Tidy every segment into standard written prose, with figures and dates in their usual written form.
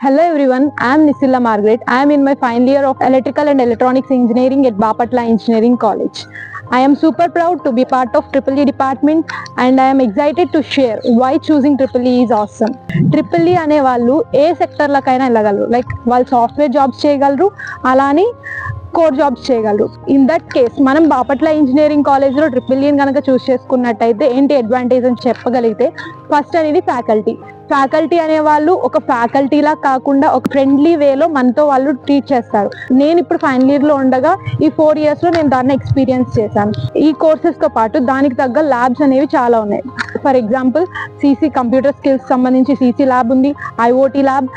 Hello everyone, I am Nisilla Margaret. I am in my final year of Electrical and Electronics Engineering at Bapatla Engineering College. I am super proud to be part of EEE department and I am excited to share why choosing EEE is awesome. EEE అనే వాళ్ళు ఏ సెక్టర్లకైనా వెళ్ళగలరు, like వాళ్ళు software jobs చేయగలరు, అలానే core jobs చేయగలరు. In that case మనం Bapatla engineering కాలేజ్లో EEE కనుక చూస్ చేసుకున్నట్టయితే ఏంటి అడ్వాంటేజ్ అని చెప్పగలిగితే, ఫస్ట్ అనేది ఫ్యాకల్టీ అనే వాళ్ళు ఒక ఫ్యాకల్టీలా కాకుండా ఒక ఫ్రెండ్లీ వేలో మనతో వాళ్ళు ట్రీట్ చేస్తారు. నేను ఇప్పుడు ఫైనల్ ఇయర్లో ఉండగా ఈ 4 yearsలో నేను దాన్ని ఎక్స్పీరియన్స్ చేశాను. ఈ కోర్సెస్తో పాటు దానికి తగ్గ ల్యాబ్స్ అనేవి చాలా ఉన్నాయి. For example CC computer skills సంబంధించి సిసి ల్యాబ్ ఉంది, IoT lab,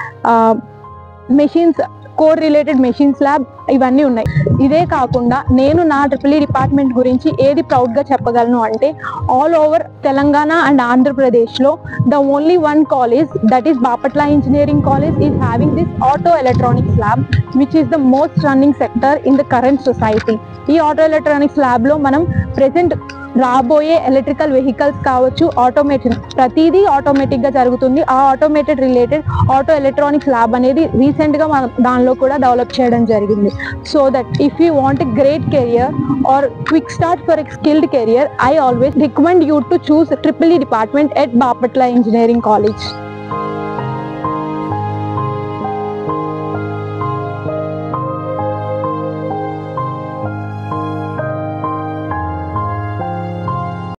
machines core related machines lab, ఇవన్నీ ఉన్నాయి. ఇదే కాకుండా నేను నా EEE డిపార్ట్మెంట్ గురించి ఏది ప్రౌడ్గా చెప్పగలను అంటే, ఆల్ ఓవర్ తెలంగాణ అండ్ ఆంధ్రప్రదేశ్లో the only one college that is Bapatla engineering college is having this auto electronics lab which is the most running sector in the current society. ఈ ఆటో ఎలక్ట్రానిక్స్ ల్యాబ్లో మనం present రాబోయే ఎలక్ట్రికల్ వెహికల్స్ కావచ్చు, automation ప్రతిదీ ఆటోమేటిక్గా జరుగుతుంది. ఆ automated related auto electronics lab అనేది రీసెంట్గా మనం దానిలో కూడా డెవలప్ చేయడం జరిగింది. So that if you want a great career or quick start for a skilled career, I always recommend you to choose EEE department at Bapatla Engineering College.